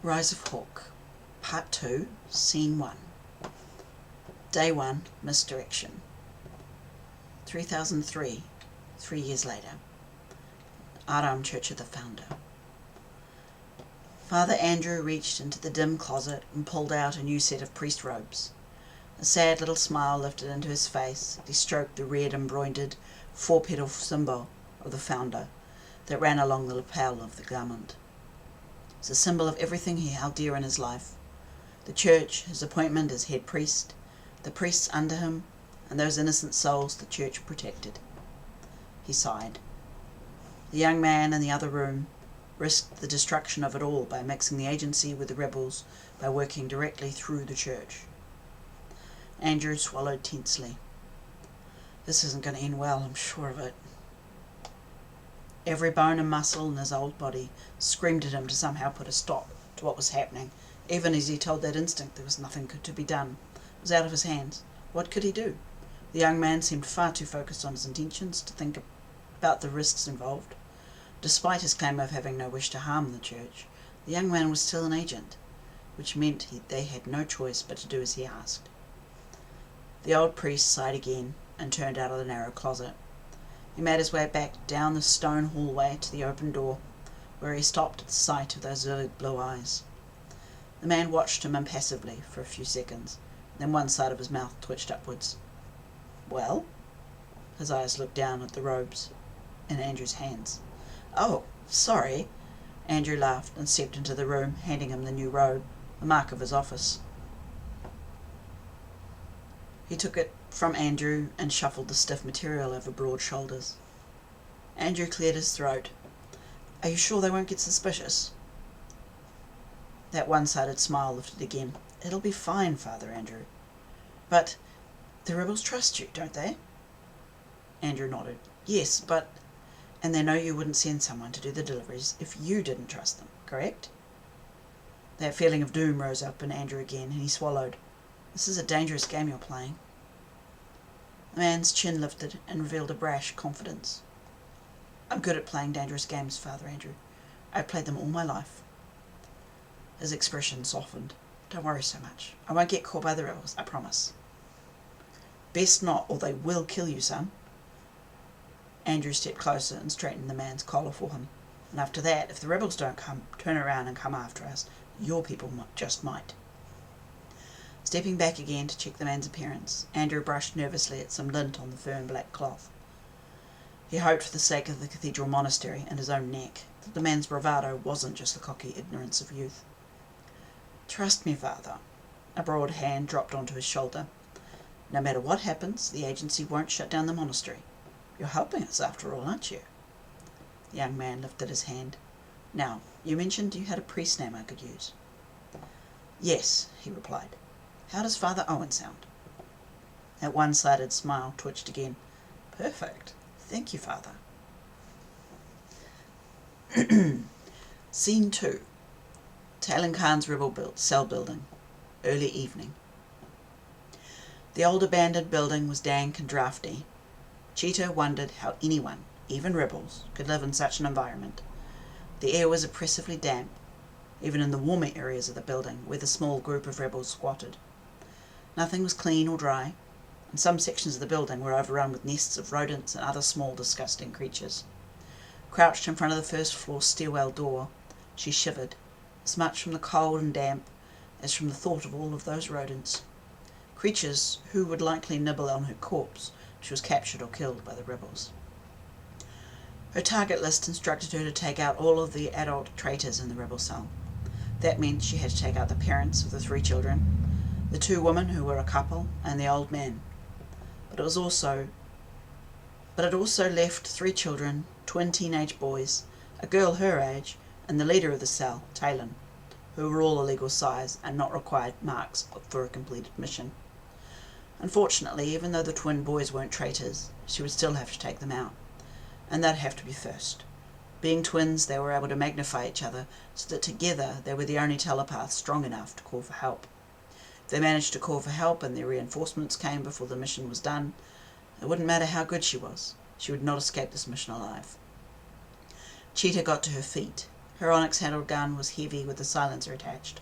Rise of Hawk, Part 2, Scene 1. Day 1, Misdirection. 3003, 3 years later. Aram Church of the Founder. Father Andrew reached into the dim closet and pulled out a new set of priest robes. A sad little smile lifted into his face as he stroked the red embroidered four-petal symbol of the Founder that ran along the lapel of the garment. It's a symbol of everything he held dear in his life: the church, his appointment as head priest, the priests under him, and those innocent souls the church protected. He sighed. The young man in the other room risked the destruction of it all by mixing the agency with the rebels by working directly through the church. Andrew swallowed tensely. This isn't going to end well, I'm sure of it. Every bone and muscle in his old body screamed at him to somehow put a stop to what was happening, even as he told that instinct there was nothing to be done. It was out of his hands. What could he do? The young man seemed far too focused on his intentions to think about the risks involved. Despite his claim of having no wish to harm the church, the young man was still an agent, which meant they had no choice but to do as he asked. The old priest sighed again and turned out of the narrow closet. He made his way back down the stone hallway to the open door, where he stopped at the sight of those vivid blue eyes. The man watched him impassively for a few seconds, then one side of his mouth twitched upwards. Well? His eyes looked down at the robes in Andrew's hands. Oh, sorry. Andrew laughed and stepped into the room, handing him the new robe, the mark of his office. He took it from Andrew and shuffled the stiff material over broad shoulders. Andrew cleared his throat. Are you sure they won't get suspicious? That one-sided smile lifted again. It'll be fine, Father Andrew. But the rebels trust you, don't they? Andrew nodded. Yes, but... And they know you wouldn't send someone to do the deliveries if you didn't trust them, correct? That feeling of doom rose up in Andrew again, and he swallowed. This is a dangerous game you're playing. The man's chin lifted and revealed a brash confidence. I'm good at playing dangerous games, Father Andrew. I've played them all my life. His expression softened. Don't worry so much. I won't get caught by the rebels, I promise. Best not, or they will kill you, son. Andrew stepped closer and straightened the man's collar for him. And after that, if the rebels don't turn around and come after us, your people just might. Stepping back again to check the man's appearance, Andrew brushed nervously at some lint on the firm black cloth. He hoped for the sake of the cathedral monastery and his own neck that the man's bravado wasn't just the cocky ignorance of youth. Trust me, Father. A broad hand dropped onto his shoulder. No matter what happens, the agency won't shut down the monastery. You're helping us after all, aren't you? The young man lifted his hand. Now, you mentioned you had a priest name I could use. Yes, he replied. How does Father Owen sound? That one-sided smile twitched again. Perfect. Thank you, Father. Scene 2. Talon Khan's rebel cell building. Early evening. The old abandoned building was dank and draughty. Cheetah wondered how anyone, even rebels, could live in such an environment. The air was oppressively damp, even in the warmer areas of the building where the small group of rebels squatted. Nothing was clean or dry, and some sections of the building were overrun with nests of rodents and other small, disgusting creatures. Crouched in front of the first-floor stairwell door, she shivered, as much from the cold and damp as from the thought of all of those rodents. Creatures who would likely nibble on her corpse if she was captured or killed by the rebels. Her target list instructed her to take out all of the adult traitors in the rebel cell. That meant she had to take out the parents of the 3 children, the 2 women who were a couple, and the old man. But it also left 3 children, twin teenage boys, a girl her age, and the leader of the cell, Talon, who were all a legal size and not required marks for a completed mission. Unfortunately, even though the twin boys weren't traitors, she would still have to take them out, and they'd have to be first. Being twins, they were able to magnify each other so that together they were the only telepaths strong enough to call for help. If they managed to call for help and their reinforcements came before the mission was done, it wouldn't matter how good she was. She would not escape this mission alive. Cheetah got to her feet Her onyx-handled gun was heavy with a silencer attached,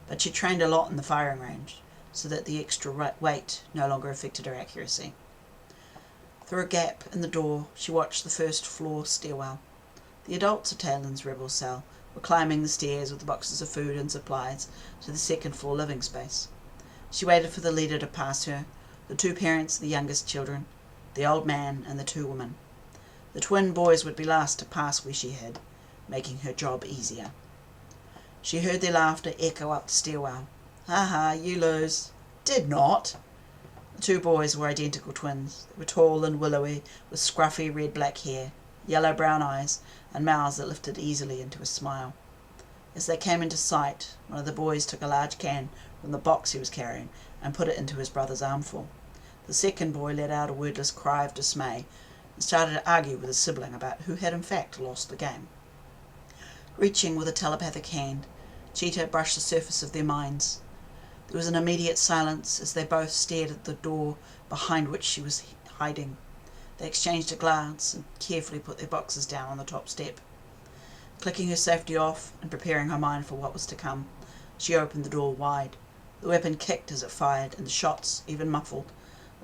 but she trained a lot in the firing range, so that the extra weight no longer affected her accuracy. Through a gap in the door, she watched the first floor stairwell. The adults of Talen's rebel cell were climbing the stairs with the boxes of food and supplies to the second floor living space. She waited for the leader to pass her, the two parents of the youngest children, the old man and the two women. The twin boys would be last to pass where she hid, making her job easier. She heard their laughter echo up the stairwell. "Ha ha, you lose." "Did not." The two boys were identical twins. They were tall and willowy, with scruffy red-black hair, yellow-brown eyes, and mouths that lifted easily into a smile. As they came into sight, one of the boys took a large can from the box he was carrying and put it into his brother's armful. The second boy let out a wordless cry of dismay and started to argue with his sibling about who had in fact lost the game. Reaching with a telepathic hand, Cheetah brushed the surface of their minds. There was an immediate silence as they both stared at the door behind which she was hiding. They exchanged a glance and carefully put their boxes down on the top step. Clicking her safety off and preparing her mind for what was to come, she opened the door wide. The weapon kicked as it fired, and the shots, even muffled,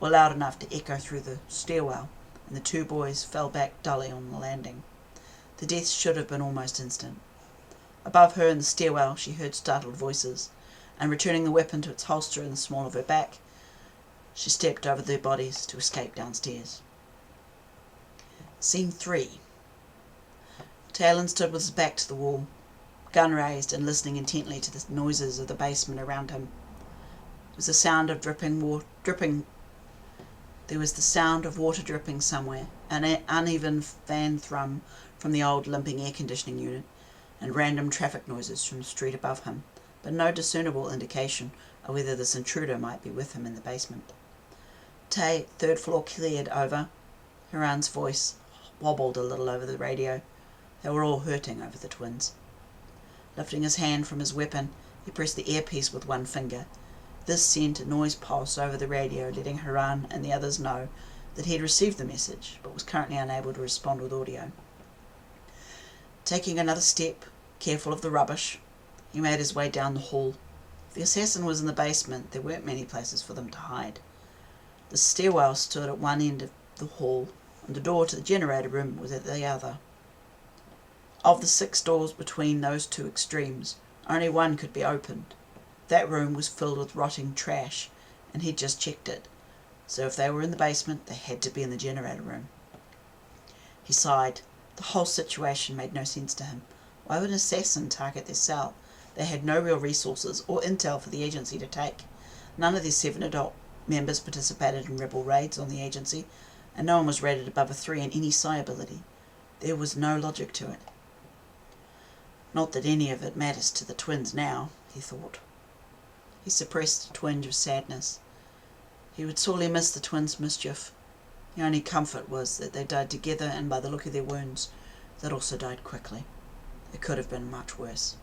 were loud enough to echo through the stairwell, and the two boys fell back dully on the landing. The death should have been almost instant. Above her in the stairwell she heard startled voices, and returning the weapon to its holster in the small of her back, she stepped over their bodies to escape downstairs. Scene 3. Talon stood with his back to the wall, gun raised and listening intently to the noises of the basement around him. There was the sound of water dripping somewhere, an uneven fan thrum from the old limping air conditioning unit, and random traffic noises from the street above him, but no discernible indication of whether this intruder might be with him in the basement. Third floor cleared over. Haran's voice wobbled a little over the radio. They were all hurting over the twins. Lifting his hand from his weapon, he pressed the earpiece with one finger. This sent a noise pulse over the radio, letting Haran and the others know that he had received the message, but was currently unable to respond with audio. Taking another step, careful of the rubbish, he made his way down the hall. If the assassin was in the basement, there weren't many places for them to hide. The stairwell stood at one end of the hall, and the door to the generator room was at the other. Of the 6 doors between those two extremes, only one could be opened. That room was filled with rotting trash, and he'd just checked it, so if they were in the basement, they had to be in the generator room. He sighed. The whole situation made no sense to him. Why would an assassin target their cell? They had no real resources or intel for the agency to take. None of their 7 adult members participated in rebel raids on the agency, and no one was rated above a 3 in any psi ability. There was no logic to it. Not that any of it matters to the twins now, he thought. He suppressed a twinge of sadness. He would sorely miss the twins' mischief. The only comfort was that they died together, and by the look of their wounds, they'd also died quickly. It could have been much worse.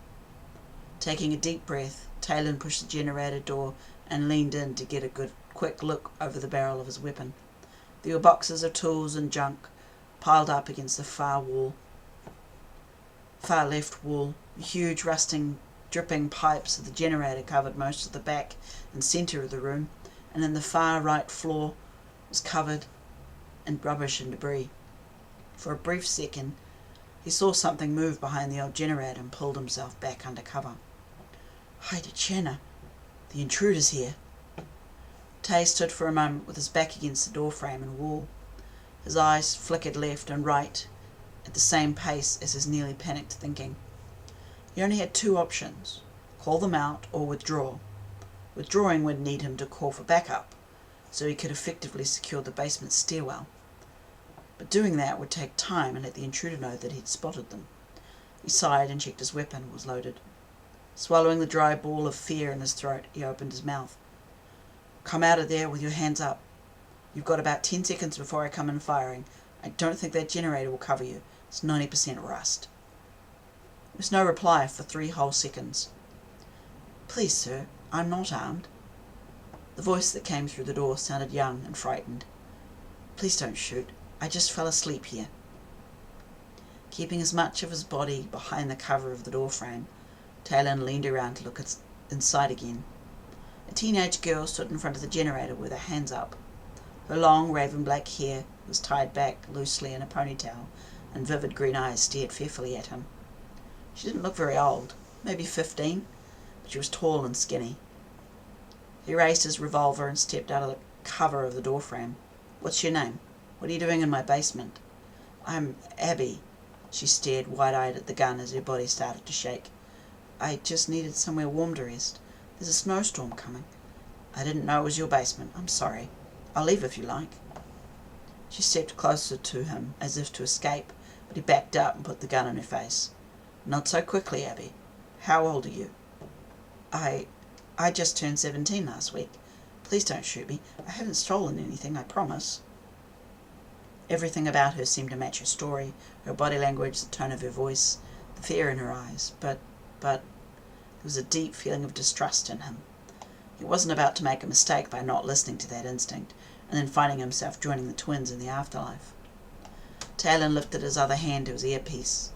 Taking a deep breath, Talon pushed the generator door and leaned in to get a quick look over the barrel of his weapon. There were boxes of tools and junk piled up against the far left wall. The huge dripping pipes of the generator covered most of the back and centre of the room, and in the far right floor was covered in rubbish and debris. For a brief second, he saw something move behind the old generator and pulled himself back under cover. Haida Channa, the intruder's here. Tay stood for a moment with his back against the doorframe and wall. His eyes flickered left and right at the same pace as his nearly panicked thinking. He only had 2 options: call them out or withdraw. Withdrawing would need him to call for backup, so he could effectively secure the basement stairwell. But doing that would take time and let the intruder know that he'd spotted them. He sighed and checked his weapon was loaded. Swallowing the dry ball of fear in his throat, he opened his mouth. Come out of there with your hands up. You've got about 10 seconds before I come in firing. I don't think that generator will cover you. It's 90% rust. There was no reply for 3 whole seconds. Please, sir, I'm not armed. The voice that came through the door sounded young and frightened. Please don't shoot. I just fell asleep here. Keeping as much of his body behind the cover of the door frame, Talon leaned around to look inside again. A teenage girl stood in front of the generator with her hands up. Her long raven black hair was tied back loosely in a ponytail, and vivid green eyes stared fearfully at him. She didn't look very old, maybe 15, but she was tall and skinny. He raised his revolver and stepped out of the cover of the door frame. "What's your name? What are you doing in my basement?" "I'm Abby." She stared wide-eyed at the gun as her body started to shake. "I just needed somewhere warm to rest. There's a snowstorm coming." "I didn't know it was your basement. I'm sorry. I'll leave if you like." She stepped closer to him as if to escape, but he backed up and put the gun in her face. "Not so quickly, Abby. How old are you?" I just turned 17 last week. Please don't shoot me. I haven't stolen anything, I promise." Everything about her seemed to match her story, her body language, the tone of her voice, the fear in her eyes, but there was a deep feeling of distrust in him. He wasn't about to make a mistake by not listening to that instinct, and then finding himself joining the twins in the afterlife. Talon lifted his other hand to his earpiece.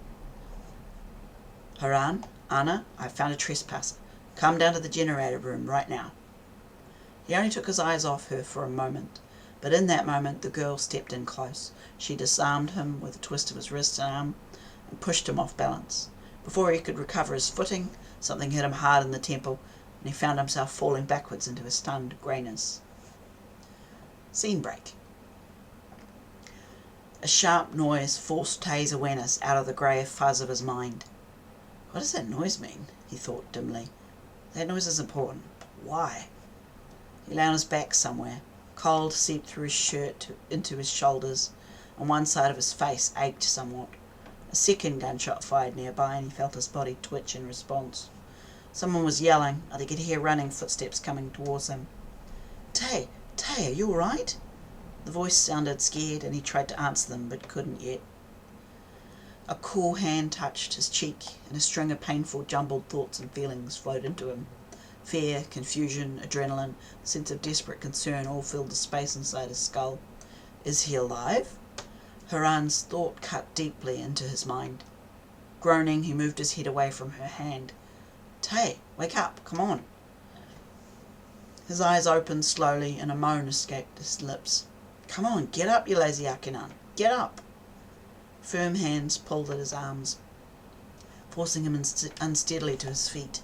"Haran, Anna, I've found a trespasser. Come down to the generator room right now." He only took his eyes off her for a moment, but in that moment the girl stepped in close. She disarmed him with a twist of his wrist and arm and pushed him off balance. Before he could recover his footing, something hit him hard in the temple, and he found himself falling backwards into a stunned greyness. Scene break. A sharp noise forced Tay's awareness out of the grey fuzz of his mind. What does that noise mean? He thought dimly. That noise is important, but why? He lay on his back somewhere. Cold seeped through his shirt into his shoulders, and one side of his face ached somewhat. A second gunshot fired nearby, and he felt his body twitch in response. Someone was yelling, and he could hear running footsteps coming towards him. Tay, are you all right?" The voice sounded scared, and he tried to answer them, but couldn't yet. A cool hand touched his cheek, and a string of painful, jumbled thoughts and feelings flowed into him. Fear, confusion, adrenaline, a sense of desperate concern all filled the space inside his skull. Is he alive? Haran's thought cut deeply into his mind. Groaning, he moved his head away from her hand. "Tay, wake up, come on." His eyes opened slowly, and a moan escaped his lips. "Come on, get up, you lazy Akinan, get up." Firm hands pulled at his arms, forcing him unsteadily to his feet.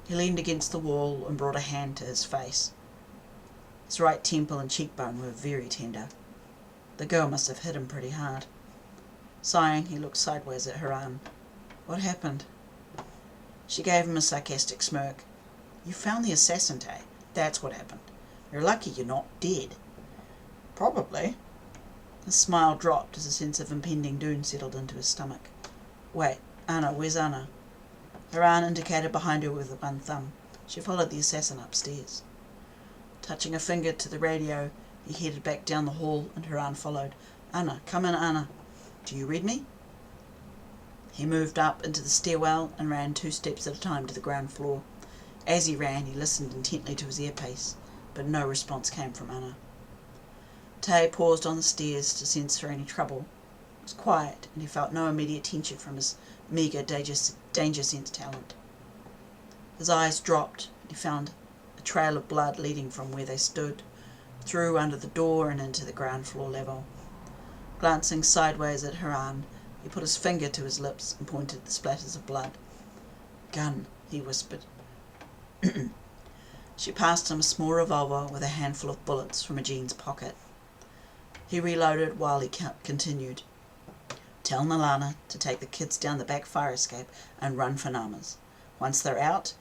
He leaned against the wall and brought a hand to his face. His right temple and cheekbone were very tender. The girl must have hit him pretty hard. Sighing, he looked sideways at Haran. "What happened?" She gave him a sarcastic smirk. "You found the assassin, Tay. That's what happened. You're lucky you're not dead." "Probably." His smile dropped as a sense of impending doom settled into his stomach. "Wait, Anna, where's Anna?" Haran indicated behind her with one thumb. She followed the assassin upstairs. Touching a finger to the radio, he headed back down the hall, and Haran followed. "Anna, come in, Anna. Do you read me?" He moved up into the stairwell and ran 2 steps at a time to the ground floor. As he ran, he listened intently to his earpiece, but no response came from Anna. Tay paused on the stairs to sense for any trouble. It was quiet, and he felt no immediate tension from his meagre danger sense talent. His eyes dropped, and he found a trail of blood leading from where they stood, through under the door and into the ground floor level. Glancing sideways at Haran, he put his finger to his lips and pointed at the splatters of blood. "Gun," he whispered. She passed him a small revolver with a handful of bullets from a jeans pocket. He reloaded while he continued. "Tell Nalana to take the kids down the back fire escape and run for Namas. Once they're out,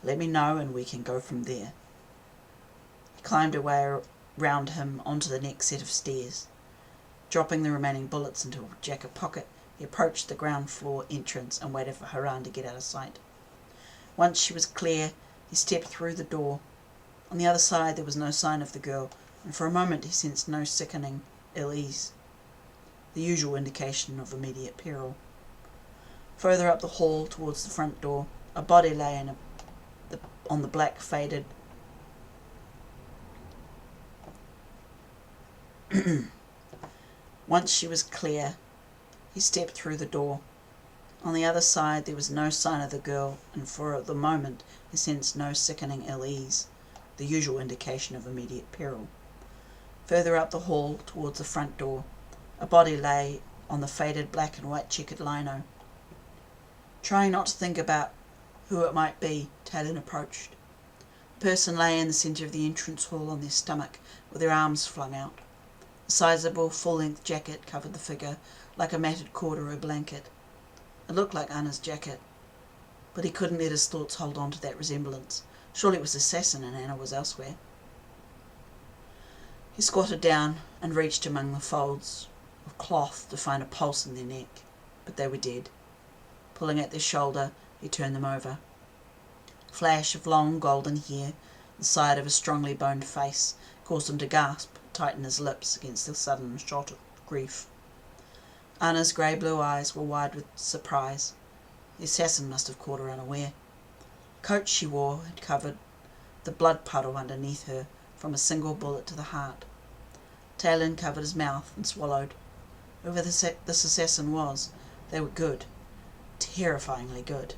let me know and we can go from there." He climbed away round him onto the next set of stairs. Dropping the remaining bullets into a jacket pocket, he approached the ground floor entrance and waited for Haran to get out of sight. Once she was clear, he stepped through the door. On the other side there was no sign of the girl, and for a moment he sensed no sickening ill-ease, the usual indication of immediate peril. Further up the hall towards the front door, a body lay on the black faded Once she was clear, He stepped through the door. On the other side there was no sign of the girl, and for the moment he sensed no sickening ill-ease, the usual indication of immediate peril. Further up the hall, towards the front door, a body lay on the faded black and white checkered lino. Trying not to think about who it might be, Talon approached. The person lay in the centre of the entrance hall on their stomach, with their arms flung out. A sizable, full-length jacket covered the figure, like a matted corduroy blanket. It looked like Anna's jacket, but he couldn't let his thoughts hold on to that resemblance. Surely it was assassin and Anna was elsewhere. He squatted down and reached among the folds of cloth to find a pulse in their neck, but they were dead. Pulling at their shoulder, he turned them over. A flash of long golden hair, the side of a strongly boned face, caused him to gasp, tighten his lips against the sudden shot of grief. Anna's grey-blue eyes were wide with surprise. The assassin must have caught her unaware. The coat she wore had covered the blood puddle underneath her from a single bullet to the heart. Talon covered his mouth and swallowed. Whoever this assassin was, they were good, terrifyingly good.